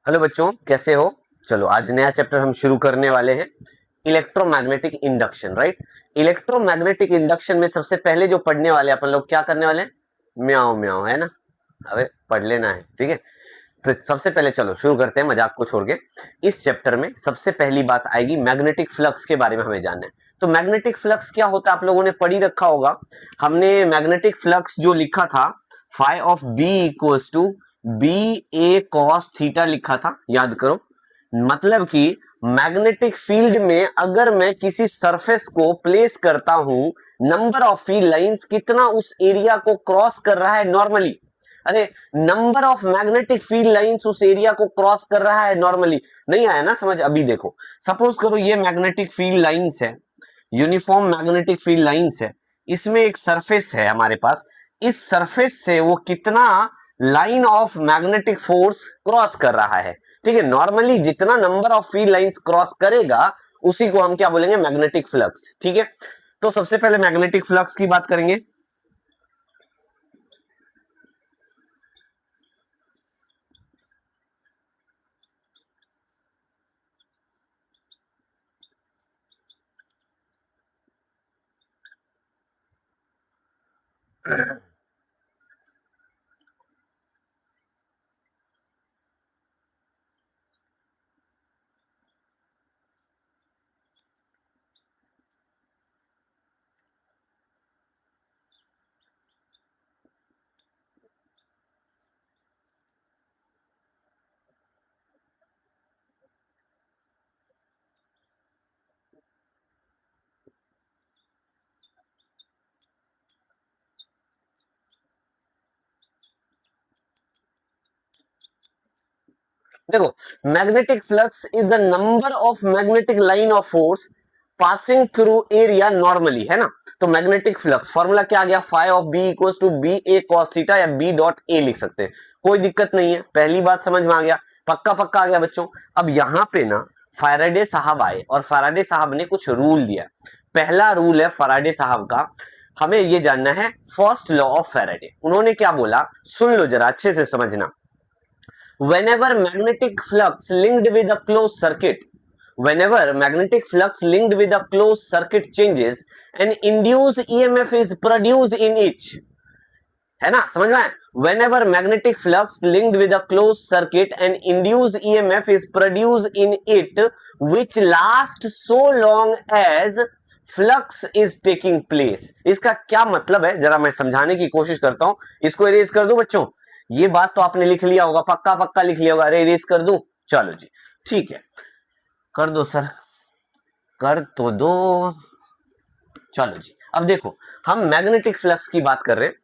Hello बच्चों, कैसे हो। चलो आज नया चैप्टर हम शुरू करने वाले हैं, electromagnetic induction. Right, electromagnetic induction में सबसे पहले जो पढ़ने वाले अपन लोग क्या करने वाले हैं, म्याओ म्याओ, है ना। अबे पढ़ लेना है, ठीक है। तो सबसे पहले चलो शुरू करते हैं मजाक को छोड़ के। इस चैप्टर में सबसे पहली बात आएगी मैग्नेटिक फ्लक्स के बारे में हमें जानना है। तो मैग्नेटिक फ्लक्स क्या होता है आप लोगों ने पढ़ ही रखा होगा। हमने मैग्नेटिक फ्लक्स जो लिखा था, phi of B equals to B A cos theta लिखा था, याद करो। मतलब कि मैग्नेटिक फील्ड में अगर मैं किसी सरफेस को प्लेस करता हूं, नंबर ऑफ फील्ड लाइंस कितना उस एरिया को क्रॉस कर रहा है नॉर्मली। अरे number of magnetic field lines उस एरिया को क्रॉस कर रहा है नॉर्मली। नहीं आया ना समझ। अभी देखो, सपोज करो ये मैग्नेटिक फील्ड लाइंस है, यूनिफॉर्म मैग्नेटिक फील्ड लाइंस है। इसमें एक सरफेस है हमारे पास, इस सरफेस से वो कितना line of magnetic force cross कर रहा है। ठीक है, नॉर्मली जितना number of field lines cross करेगा उसी को हम क्या बोलेंगे, मैग्नेटिक फ्लक्स। ठीक है, तो सबसे पहले मैग्नेटिक फ्लक्स की बात करेंगे। देखो, magnetic flux is the number of magnetic line of force passing through area normally, है ना। तो मैग्नेटिक फ्लक्स फॉर्मूला क्या आ गया, phi of B equals to B A cos theta, या बी डॉट ए लिख सकते हैं, कोई दिक्कत नहीं है। पहली बात समझ में आ गया, पक्का पक्का आ गया बच्चों। अब यहां पे ना फैराडे साहब आए और फैराडे साहब ने कुछ रूल दिया। पहला रूल है फैराडे साहब का, हमें ये जानना है फर्स्ट लॉ ऑफ फैराडे। उन्होंने क्या बोला, सुन लो जरा अच्छे से समझना। whenever magnetic flux linked with a closed circuit whenever magnetic flux linked with a closed circuit changes, an induced emf is produced in it, है ना, समझ में आया। whenever magnetic flux linked with a closed circuit and induced emf is produced in it which lasts so long as flux is taking place. इसका क्या मतलब है जरा मैं समझाने की कोशिश करता हूं। इसको इरेज कर दूं बच्चों, ये बात तो आपने लिख लिया होगा, पक्का पक्का लिख लिया होगा। अरे इरेज कर दूं, चलो जी ठीक है, कर दो सर, कर तो दो। चलो जी, अब देखो हम मैग्नेटिक फ्लक्स की बात कर रहे हैं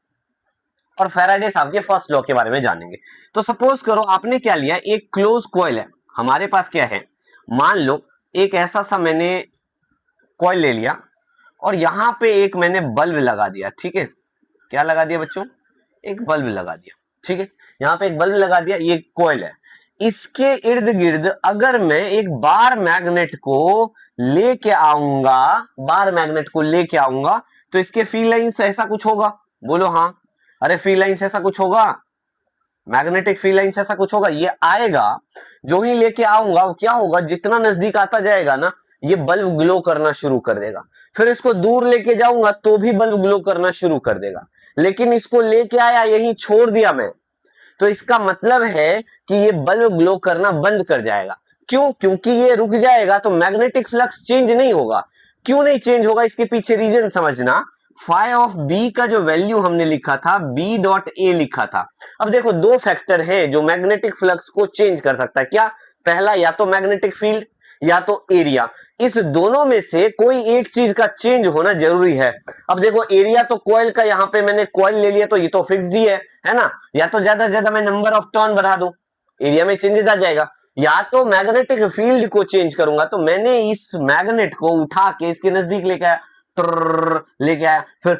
और फैराडे साहब के फर्स्ट लॉ के बारे में जानेंगे। तो सपोज करो आपने क्या लिया, एक क्लोज कॉइल है हमारे पास, क्या है, मान लो एक ऐसा सा मैंने कॉइल ले लिया और यहां पे एक मैंने बल्ब लगा दिया। ठीक है, क्या लगा दिया बच्चों, एक बल्ब लगा दिया। ठीक है, यहां पे एक बल्ब लगा दिया, ये कॉइल है। इसके इर्द गिर्द अगर मैं एक बार मैग्नेट को लेके आऊंगा, बार मैग्नेट को लेके आऊंगा, तो इसके फील्ड लाइंस ऐसा कुछ होगा, बोलो हाँ। अरे फील्ड लाइंस ऐसा कुछ होगा, मैग्नेटिक फील्ड लाइंस ऐसा कुछ होगा, ये आएगा। जो ही लेके आऊंगा वो क्या होगा, जितना नजदीक आता जाएगा ना ये बल्ब ग्लो करना शुरू कर देगा। फिर इसको दूर लेके जाऊंगा तो भी बल्ब ग्लो करना शुरू कर देगा। लेकिन इसको लेके आया, यहीं छोड़ दिया मैं, तो इसका मतलब है कि ये बल्ब ग्लो करना बंद कर जाएगा। क्यों, क्योंकि ये रुक जाएगा तो मैग्नेटिक फ्लक्स चेंज नहीं होगा। क्यों नहीं चेंज होगा, इसके पीछे रीजन समझना। फाई ऑफ बी का जो वैल्यू हमने लिखा था, बी डॉट ए लिखा था। अब देखो दो फैक्टर है जो मैग्नेटिक फ्लक्स को चेंज कर सकता है। क्या, पहला या तो मैग्नेटिक फील्ड या तो एरिया। इस दोनों में से कोई एक चीज का चेंज होना जरूरी है। अब देखो एरिया तो कॉइल का, यहां पे मैंने कॉइल ले लिया तो ये तो फिक्स्ड ही है ना। या तो ज्यादा से ज्यादा मैं नंबर ऑफ टर्न बढ़ा दूं, एरिया में चेंजेस आ जाएगा। या तो मैग्नेटिक फील्ड को चेंज करूंगा, तो मैंने इस मैग्नेट को उठा के इसके नजदीक लेके आया, लेके आया, फिर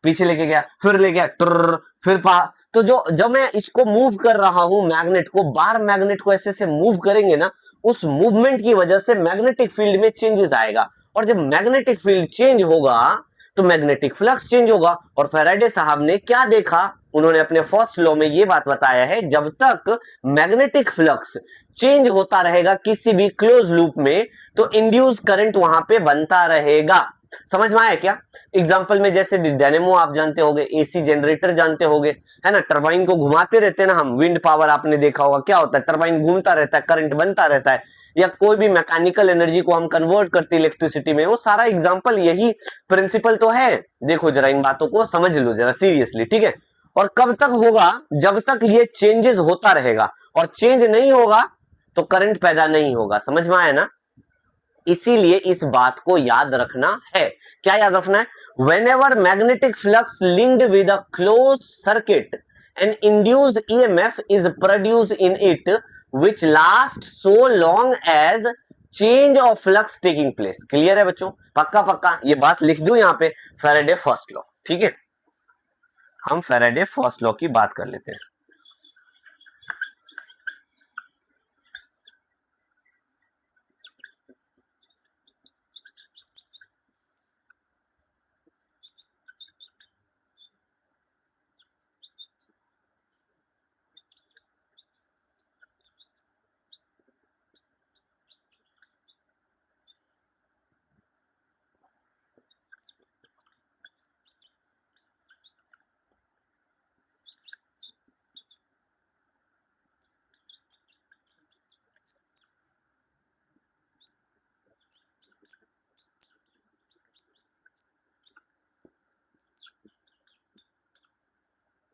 पीछे लेके गया, फिर ले गया, फिर तो जो जब मैं इसको मूव कर रहा हूं मैग्नेट को, बार मैग्नेट को ऐसे से मूव करेंगे ना, उस मूवमेंट की वजह से मैग्नेटिक फील्ड में चेंजेस आएगा। और जब मैग्नेटिक फील्ड चेंज होगा तो मैग्नेटिक फ्लक्स चेंज होगा। और फैराडे साहब ने क्या देखा, उन्होंने अपने फर्स्ट लॉ में ये बात बताया है, जब तक मैग्नेटिक फ्लक्स चेंज होता रहेगा किसी भी क्लोज लूप में, तो इंड्यूस करंट वहां पे बनता रहेगा। समझ में आया क्या? एग्जांपल में जैसे डायनेमो आप जानते होगे, एसी जनरेटर जानते होगे, है ना, टरबाइन को घुमाते रहते हैं ना हम, विंड पावर आपने देखा होगा, क्या होता है, टरबाइन घूमता रहता है, करंट बनता रहता है, या कोई भी मैकेनिकल एनर्जी को हम कन्वर्ट करते हैं इलेक्ट्रिसिटी में, वो सारा एग्जांपल यही प्रिंसिपल तो है। देखो जरा इन बातों को समझ लो जरा सीरियसली, ठीक है। और कब तक होगा? जब तक ये चेंजेस होता रहेगा, और चेंज नहीं होगा तो करंट पैदा नहीं होगा। समझ में आया ना? इसीलिए इस बात को याद रखना है। क्या याद रखना है? whenever magnetic flux linked with a closed circuit, an induced EMF is produced in it which lasts so long as change of flux taking place। Clear है बच्चों? पक्का पक्का ये बात लिख दूं यहां पे, फैराडे फर्स्ट लॉ। ठीक है, हम फैराडे फर्स्ट लॉ की बात कर लेते हैं।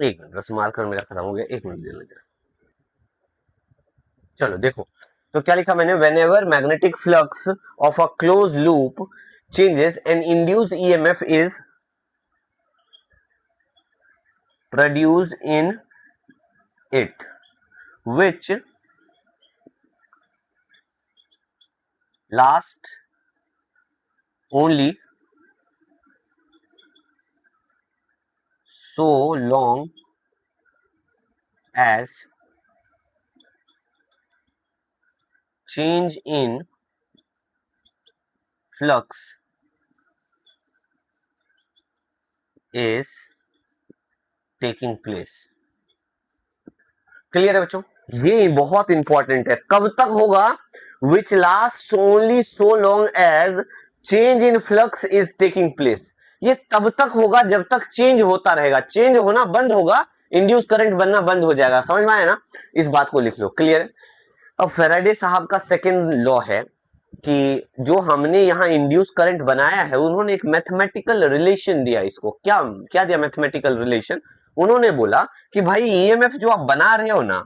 एक मिनट, बस मार्कर मेरा खत्म हो गया, एक मिनट देना जरा। चलो देखो, तो क्या लिखा मैंने, whenever magnetic flux of a close loop changes an induced EMF is produced in it which last only so long as change in flux is taking place। Clear है बच्चों? ये बहुत इंपॉर्टेंट है। कब तक होगा? Which last only so long as change in flux is taking place. ये तब तक होगा जब तक चेंज होता रहेगा। चेंज होना बंद होगा, इंड्यूस करंट बनना बंद हो जाएगा। समझ में आया ना? इस बात को लिख लो। क्लियर है? अब फैराडे साहब का सेकेंड लॉ है कि जो हमने यहां इंड्यूस करंट बनाया है, उन्होंने एक मैथमेटिकल रिलेशन दिया इसको। क्या क्या दिया मैथमेटिकल रिलेशन? उन्होंने बोला कि भाई ईएमएफ जो आप बना रहे हो ना,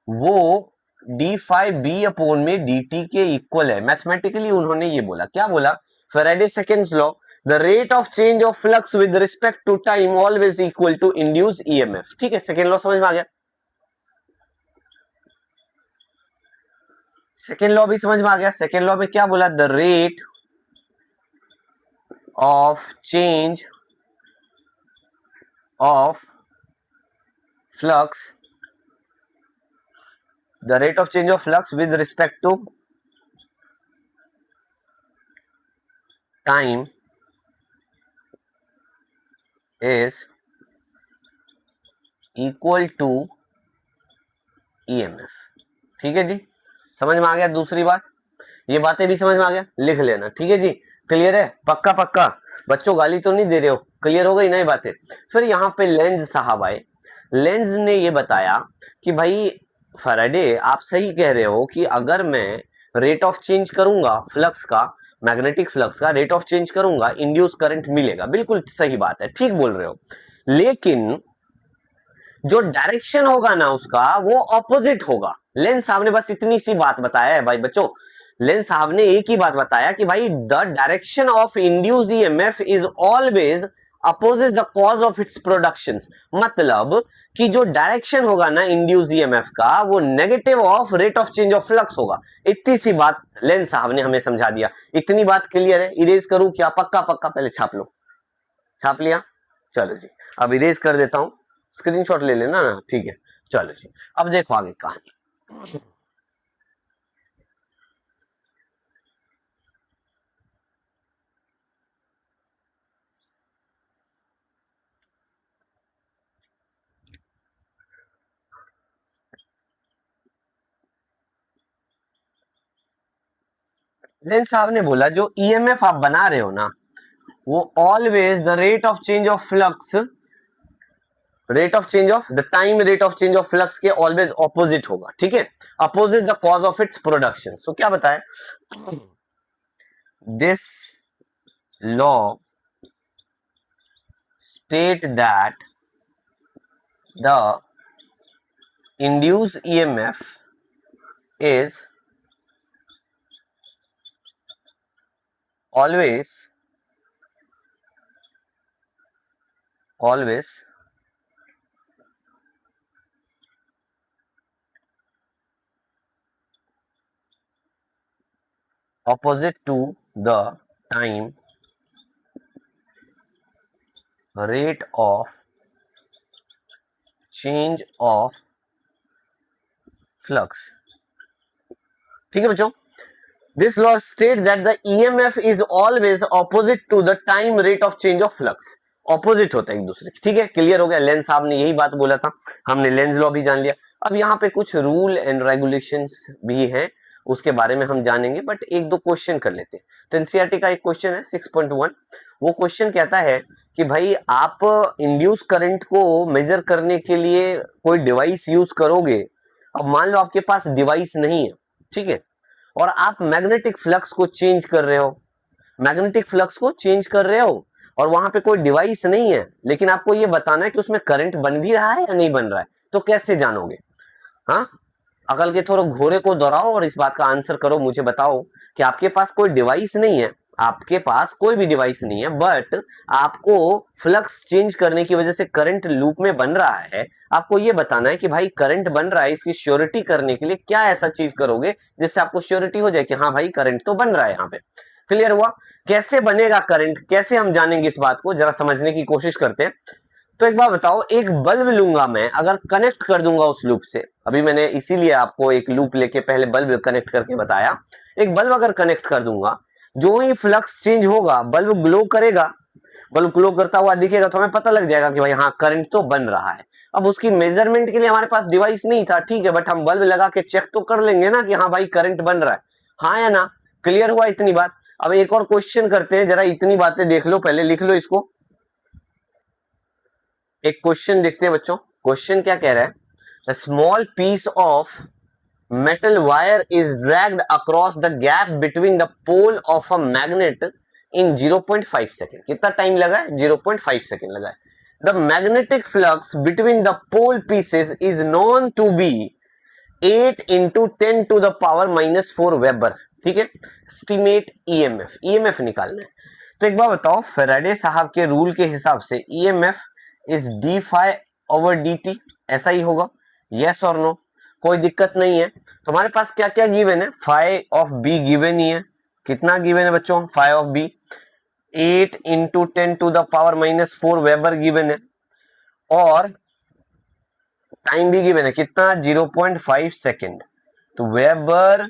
वो डी फाइव बी अपोन में डी टी के इक्वल है। मैथमेटिकली उन्होंने ये बोला। क्या बोला? Faraday second's law, the rate of change of flux with respect to time always equal to induced EMF. ठीक है, सेकंड लॉ समझ में आ गया? सेकेंड लॉ भी समझ में आ गया। सेकेंड लॉ में क्या बोला? The rate of change of flux, the rate of change of flux with respect to time is equal to EMF। ठीक है जी, समझ में आ गया? दूसरी बात, ये बातें भी समझ में आ गया, लिख लेना। ठीक है जी, क्लियर है? पक्का पक्का बच्चों, गाली तो नहीं दे रहे हो? क्लियर हो गई ना ये बातें? फिर यहाँ पे लेंज साहब आए। लेंज ने ये बताया कि भाई फैराडे आप सही कह रहे हो कि अगर मैं रेट ऑफ चेंज करूंगा फ्लक्स का, मैग्नेटिक फ्लक्स का रेट ऑफ चेंज करूंगा, इंड्यूस करंट मिलेगा। बिल्कुल सही बात है, ठीक बोल रहे हो। लेकिन जो डायरेक्शन होगा ना उसका, वो ऑपोजिट होगा। लेंस साहब ने बस इतनी सी बात बताया है भाई बच्चों। लेंस साहब ने एक ही बात बताया कि भाई the direction of induce EMF is always opposite the cause of its production. मतलब कि जो डायरेक्शन होगा ना इंड्यूस ईएमएफ का, वो negative of rate of change of flux होगा। इतनी सी बात लेंस साहब ने हमें समझा दिया। इतनी बात क्लियर है? इरेज करूं क्या? पक्का पक्का पहले छाप लो। छाप लिया? चलो जी, अब इरेज कर देता हूं, स्क्रीनशॉट ले लेना ना। ठीक है, चलो जी, अब देखो आगे कहानी। लेंस साहब ने बोला जो ईएमएफ आप बना रहे हो ना, वो always the rate of change of flux, rate of change of the time rate of change of flux के ऑलवेज ऑपोजिट होगा, ठीक है, opposite the cause of its production. तो क्या बताए, this law state that the induced EMF is always opposite to the time rate of change of flux। ठीक है बच्चों, this law state that the EMF is always opposite to the time rate of change of flux. Opposite होता है एक दूसरे, ठीक है, clear हो गया। लेंस साहब ने यही बात बोला था, हमने लेंस लॉ भी जान लिया। अब यहाँ पे कुछ रूल एंड रेगुलेशंस भी हैं, उसके बारे में हम जानेंगे, बट एक दो क्वेश्चन कर लेते हैं। तो एनसीईआरटी का एक क्वेश्चन है 6.1, वो क्वेश्चन कहता है कि भाई आप इंड्यूस करंट को मेजर करने के लिए कोई डिवाइस यूज करोगे। अब मान लो आपके पास डिवाइस नहीं है, ठीक है, और आप मैग्नेटिक फ्लक्स को चेंज कर रहे हो, मैग्नेटिक फ्लक्स को चेंज कर रहे हो और वहां पे कोई डिवाइस नहीं है, लेकिन आपको ये बताना है कि उसमें करंट बन भी रहा है या नहीं बन रहा है, तो कैसे जानोगे? हाँ, अकल के थोड़े घोड़े को दोहराओ और इस बात का आंसर करो, मुझे बताओ कि आपके पास कोई डिवाइस नहीं है, आपके पास कोई भी डिवाइस नहीं है, बट आपको फ्लक्स चेंज करने की वजह से करंट लूप में बन रहा है। आपको ये बताना है कि भाई करंट बन रहा है, इसकी श्योरिटी करने के लिए क्या ऐसा चीज करोगे जिससे आपको श्योरिटी हो जाए कि हाँ भाई करंट तो बन रहा है यहाँ पे। क्लियर हुआ? कैसे बनेगा करंट, कैसे हम जानेंगे इस बात को, जरा समझने की कोशिश करते हैं। तो एक बात बताओ, एक बल्ब लूंगा मैं, अगर कनेक्ट कर दूंगा उस लूप से, अभी मैंने इसीलिए आपको एक लूप लेके पहले बल्ब कनेक्ट करके बताया, एक बल्ब अगर कनेक्ट कर दूंगा, जो ही फ्लक्स चेंज होगा बल्ब ग्लो करेगा, बल्ब ग्लो करता हुआ दिखेगा तो हमें पता लग जाएगा कि भाई हाँ करंट तो बन रहा है। अब उसकी मेजरमेंट के लिए हमारे पास डिवाइस नहीं था, ठीक है, बट हम बल्ब लगा के चेक तो कर लेंगे ना कि हाँ भाई करंट बन रहा है, हाँ या ना? क्लियर हुआ इतनी बात? अब एक और क्वेश्चन करते हैं, जरा इतनी बातें देख लो, पहले लिख लो इसको। एक क्वेश्चन देखते हैं बच्चों, क्वेश्चन क्या कह रहा है, a small piece of metal wire is dragged across the gap between the pole of a magnet in 0.5 second. कितना टाइम लगा है? 0.5 सेकेंड लगा है। The magnetic flux between the pole pieces is known to be 8 into 10 to the power minus 4 weber. ठीक है, estimate EMF, EMF निकालना है। तो एक बार बताओ, फेराडे साहब के रूल के हिसाब से EMF is d phi over d t, ऐसा ही होगा, यस और नो? कोई दिक्कत नहीं है। तो हमारे पास क्या क्या गिवन है, फाई ऑफ बी गिवन ही है। कितना गिवन है बच्चों? Phi of B 8 into 10 to the power minus 4 weber given है, और टाइम भी गिवन है, कितना? 0.5 सेकेंड। तो वेबर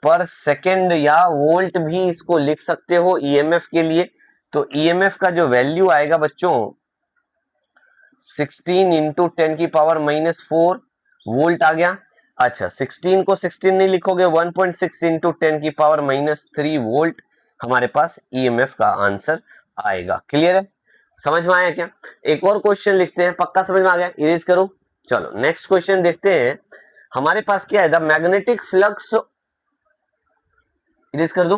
पर सेकेंड या वोल्ट भी इसको लिख सकते हो ईएमएफ के लिए। तो ईएमएफ का जो वैल्यू आएगा बच्चों 16 इंटू 10 की पावर माइनस 4 वोल्ट आ गया। अच्छा, 16 को 16 नहीं लिखोगे, 1.6 इंटू 10 की पावर माइनस 3 वोल्ट हमारे पास ईएमएफ का आंसर आएगा। क्लियर है? समझ में आया क्या? एक और क्वेश्चन लिखते हैं, पक्का समझ में आ गया? इरेज करो। चलो नेक्स्ट क्वेश्चन देखते हैं, हमारे पास क्या है, द मैग्नेटिक फ्लक्स, इरेज कर दो।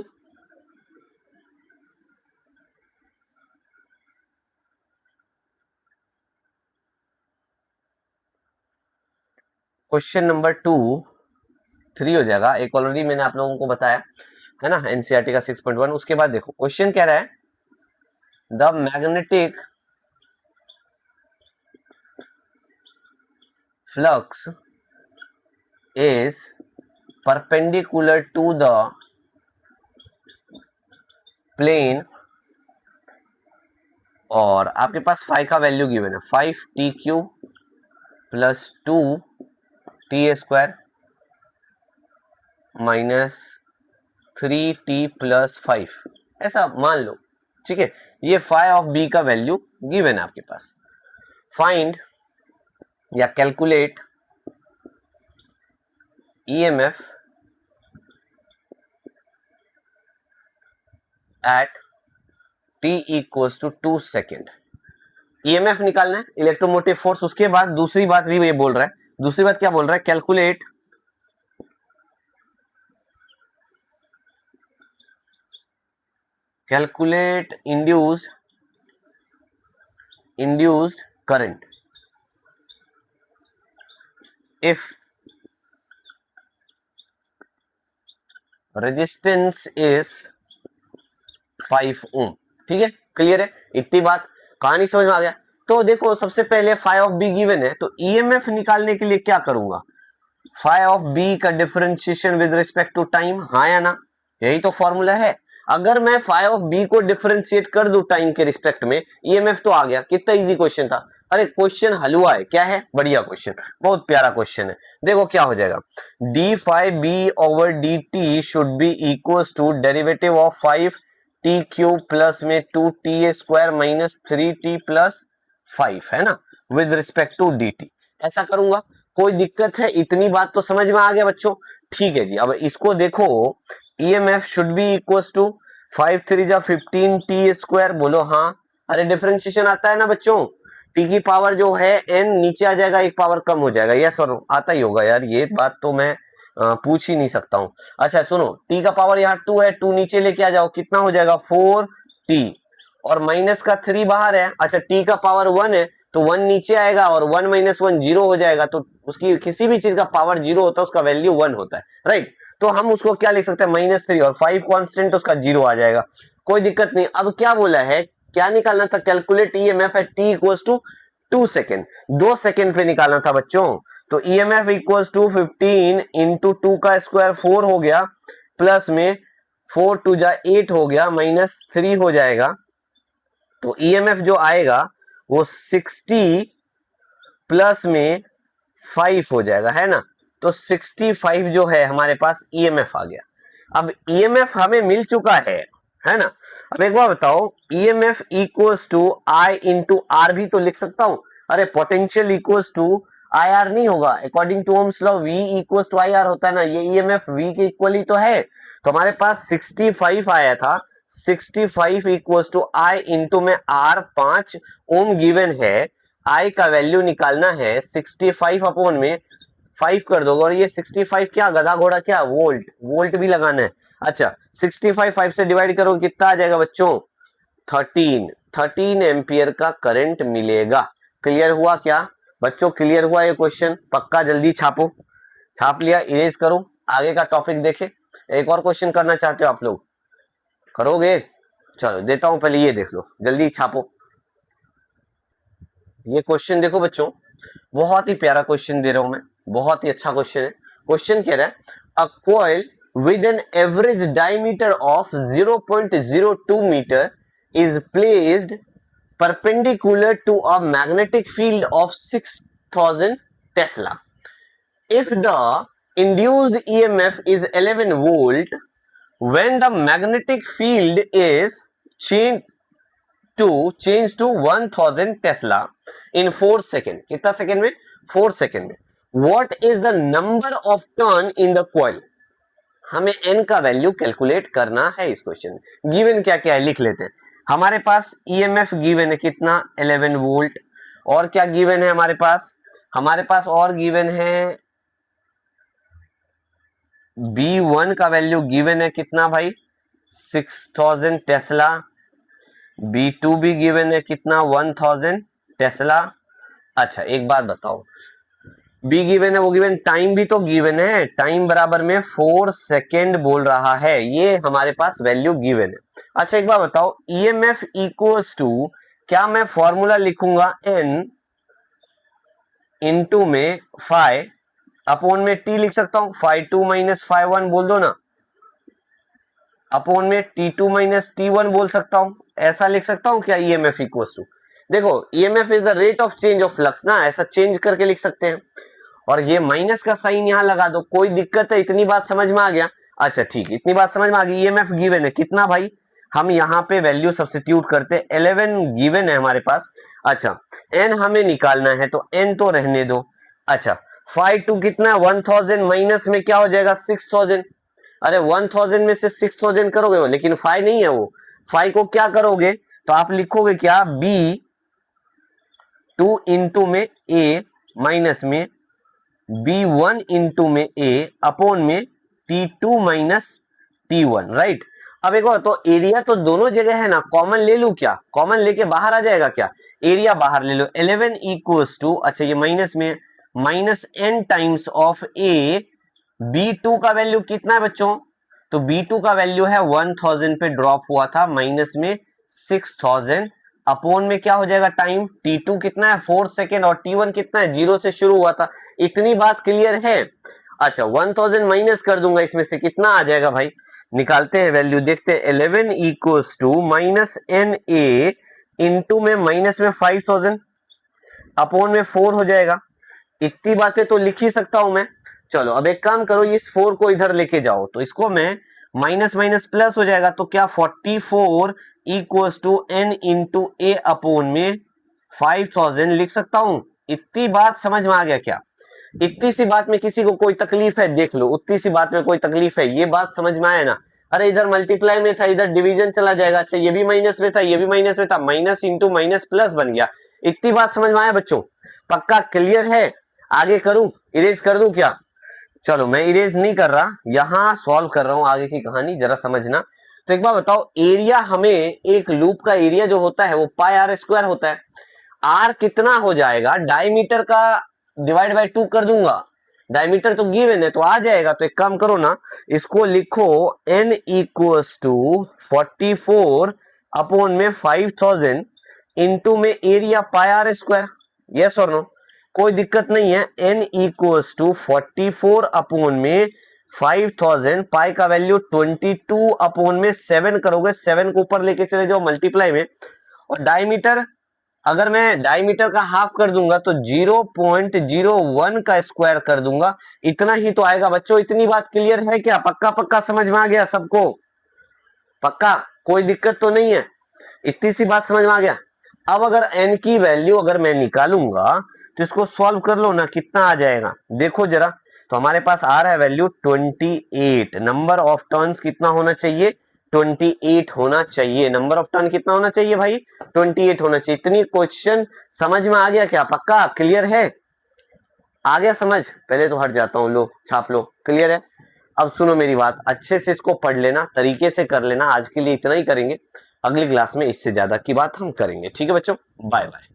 क्वेश्चन नंबर 3 हो जाएगा, एक ऑलरेडी मैंने आप लोगों को बताया है ना, एनसीईआरटी का 6.1। उसके बाद देखो क्वेश्चन कह रहा है, the magnetic flux is perpendicular to the plane, और आपके पास फाई का वैल्यू गिवन है 5 plus 2 t square minus 3 plus 5, ऐसा मान लो, ठीक है। ये फाई ऑफ बी का वैल्यू गिवन है आपके पास। फाइंड या calculate EMF at t equals to 2 second. EMF निकालना है, इलेक्ट्रोमोटिव फोर्स। उसके बाद दूसरी बात भी ये बोल रहा है, दूसरी बात क्या बोल रहा है, calculate induced current if resistance is 5 ओम। ठीक है, क्लियर है, इतनी बात, कहानी समझ में आ गया। तो देखो सबसे पहले फाई ऑफ बी गिवन है, तो ईएमएफ निकालने के लिए क्या करूंगा, फाई ऑफ बी का differentiation with respect to time, हाँ या ना, यही तो फॉर्मूला है। अगर मैं फाई ऑफ बी को डिफरेंशिएट कर दूं टाइम के रिस्पेक्ट में, ईएमएफ तो आ गया। कितना इजी क्वेश्चन था, अरे क्वेश्चन हलवा है, क्या है, बढ़िया क्वेश्चन, बहुत प्यारा क्वेश्चन है। देखो क्या हो जाएगा, d phi B over d t should be equal to derivative of 5t cube plus में 2ta square minus 3t plus 5, है ना, विद रिस्पेक्ट टू dt। ऐसा करूंगा, कोई दिक्कत है, इतनी बात तो समझ में आ गया बच्चों। ठीक है जी, अब इसको देखो, EMF should be equals to 5 3 जा 15 टी स्क्वायर, बोलो हाँ। अरे डिफरेंशिएशन आता है ना बच्चों, टी की पावर जो है एन नीचे आ जाएगा, एक पावर कम हो जाएगा, यस और आता ही होगा यार, ये बात तो मैं पूछ ही नहीं सकता हूं। अच्छा सुनो, टी का पावर यहाँ 2 है, 2 नीचे लेके आ जाओ, कितना हो जाएगा 4t, और माइनस का 3 बाहर है। अच्छा टी का पावर 1 है, तो 1 नीचे आएगा और 1 माइनस 1 जीरो हो जाएगा, तो उसकी किसी भी चीज का पावर जीरो होता है उसका वैल्यू 1 होता है, राइट। तो हम उसको क्या लिख सकते हैं, -3, और 5 कांस्टेंट, उसका जीरो आ जाएगा, कोई दिक्कत नहीं। अब क्या बोला है, क्या निकालना था, calculate EMF at t equals to 2 second, 2 second पे निकालना था बच्चों। तो ईएमएफ इक्वल्स टू 15 इंटू 2 का स्क्वायर 4 हो गया, प्लस में 4 2 जा 8 हो गया, -3 हो जाएगा। तो ईएमएफ जो आएगा वो 60 प्लस में 5 हो जाएगा, है ना। तो 65 जो है हमारे पास ईएमएफ आ गया। अब ईएमएफ हमें मिल चुका है ना। अब एक बार बताओ, EMF equals to I into R भी तो लिख सकता हूं। अरे potential equals to I R नहीं होगा, according to Ohm's law V equals to I R होता है ना, ये ईएमएफ वी के इक्वल ही तो है। तो हमारे पास 65 आया था, 65 इक्वल्स टू आई इंटू में आर 5 ओम गिवन है, आई का वैल्यू निकालना है, 65 अपॉन में 5 कर दोगे, और ये 65 क्या गधा घोड़ा क्या, वोल्ट, वोल्ट भी लगाना है। अच्छा 65 5 से डिवाइड करो, कितना आ जाएगा बच्चों, 13 एम्पियर का करंट मिलेगा। क्लियर हुआ क्या बच्चों, क्लियर हुआ ये क्वेश्चन, पक्का जल्दी छापो, छाप लिया, इरेज करो, आगे का टॉपिक देखे। एक और क्वेश्चन करना चाहते हो आप लोग, करोगे, चलो देता हूं, पहले ये देख लो, जल्दी छापो। ये क्वेश्चन देखो बच्चों, बहुत ही प्यारा क्वेश्चन दे रहा हूं मैं, बहुत ही अच्छा क्वेश्चन है। क्वेश्चन कह रहा है, a coil with an average diameter of 0.02 metre is placed perpendicular to a magnetic field of 6000 Tesla. If the induced EMF is 11 volt, when the magnetic field is changed to 1000 Tesla in 4 second, कितना second में, 4 second में, what is the number of turn in the coil? हमें n का value calculate करना है इस question में। Given क्या क्या है लिख लेते हैं। हमारे पास ईएमएफ गिवन है कितना, 11 वोल्ट, और क्या गिवन है हमारे पास और गिवन है B1 का वैल्यू गिवन है कितना भाई, 6000 टेस्ला। B2 भी गिवन है कितना, 1000 टेस्ला। अच्छा एक बात बताओ, बी गिवन है, वो गिवन, टाइम भी तो गिवन है, टाइम बराबर में 4 सेकेंड बोल रहा है, ये हमारे पास वैल्यू गिवन है। अच्छा एक बात बताओ, ईएमएफ इक्वल्स टू, क्या मैं फॉर्मूला लिखूंगा n इंटू में फाइ अपॉन में t लिख सकता हूं, फाइ 2 माइनस फाइ 1 बोल दो ना, अपॉन में T2 माइनस T1 बोल सकता हूं, ऐसा लिख सकता हूं क्या ईएमएफ इक्वल्स टू। देखो EMF is the rate of change of flux ना, ऐसा चेंज करके लिख सकते हैं, और ये माइनस का साइन यहां लगा दो, कोई दिक्कत है, इतनी बात समझ में आ गया। अच्छा ठीक, इतनी बात समझ में आ गई। ईएमएफ गिवन है कितना भाई, हम यहाँ पे वैल्यू सब्स्टिट्यूट करते, 11 गिवन है हमारे पास। अच्छा एन हमें निकालना है, तो एन तो रहने दो। अच्छा फाइ 2 कितना, 1000 माइनस में क्या हो जाएगा, 6000। अरे 1000 में से 6000 करोगे, लेकिन फाइ नहीं है वो, 5 को क्या करोगे तो आप लिखोगे क्या, B2 इंटू में A माइनस में B1 इंटू में A अपॉन में T2 माइनस T1, राइट। अब एक और, तो एरिया तो दोनों जगह है ना, कॉमन ले लूं क्या, कॉमन लेके बाहर आ जाएगा क्या, एरिया बाहर ले लो, 11 इक्वल्स टू, अच्छा ये माइनस में minus n times of A, B2 का वैल्यू कितना है बच्चों, तो B2 का वैल्यू है 1000 पे ड्रॉप हुआ था, माइनस में 6000 अपॉन में क्या हो जाएगा टाइम, T2 कितना है 4 सेकेंड और T1 कितना है 0 से शुरू हुआ था। इतनी बात क्लियर है। अच्छा 1000 माइनस कर दूंगा, इसमें से कितना आ जाएगा भाई, निकालते हैं वैल्यू, देखते हैं। 11 equals to minus N A into में माइनस में 5000 अपॉन में 4 हो जाएगा। इतनी बातें तो लिख ही सकता हूं मैं। चलो अब एक काम करो, इस 4 को इधर लेके जाओ, तो इसको मैं माइनस माइनस प्लस हो जाएगा, तो क्या 44 equals to N into A upon में 5000 लिख सकता हूं। इतनी बात समझ में आ गया क्या, इतनी सी बात में किसी को कोई तकलीफ है, देख लो उतनी सी बात में कोई तकलीफ है, ये बात समझ में आया ना। अरे इधर मल्टीप्लाई में था, इधर डिवीजन चला जाएगा, अच्छा ये भी माइनस में था, ये भी माइनस में था, माइनस इंटू माइनस प्लस बन गया। इतनी बात समझ में आया बच्चों, पक्का क्लियर है। आगे करूं, इरेज कर दूं क्या, चलो मैं इरेज नहीं कर रहा, यहां सॉल्व कर रहा हूं आगे की कहानी, जरा समझना। तो एक बार बताओ, एरिया हमें एक लूप का एरिया जो होता है वो पाई आर स्क्वायर होता है। आर कितना हो जाएगा, डायमीटर का डिवाइड बाय 2 कर दूंगा, डायमीटर तो गिवन है तो आ जाएगा। तो एक काम करो ना, इसको लिखो n इक्वल्स टू 44 अपॉन में 5000 इंटू में area pi R square, yes और नो, कोई दिक्कत नहीं है। n इक्वल्स टू 44 अपॉन में 5000, पाई का वैल्यू 22 अपॉन में 7 करोगे, 7 को ऊपर लेके चले जाओ मल्टीप्लाई में, और डायमीटर अगर मैं डायमीटर का हाफ कर दूंगा तो 0.01 का स्क्वायर कर दूंगा, इतना ही तो आएगा बच्चों। इतनी बात क्लियर है क्या, पक्का पक्का समझ में आ गया सबको, पक्का कोई दिक्कत तो नहीं है, इतनी सी बात समझ में आ गया। अब अगर n की वैल्यू अगर मैं निकालूंगा तो इसको सॉल्व कर लो ना, कितना आ जाएगा देखो जरा। तो हमारे पास आ रहा है वैल्यू 28, नंबर ऑफ टर्न्स कितना होना चाहिए, 28 होना चाहिए, नंबर ऑफ टर्न कितना होना चाहिए भाई, 28 होना चाहिए। इतनी क्वेश्चन समझ में आ गया क्या, पक्का क्लियर है, आ गया समझ। पहले तो हट जाता हूं, लो छाप लो, क्लियर है। अब सुनो मेरी बात, अच्छे से इसको पढ़ लेना, तरीके से कर लेना, आज के लिए इतना ही करेंगे, अगली क्लास में इससे ज्यादा की बात हम करेंगे, ठीक है बच्चों, बाय बाय।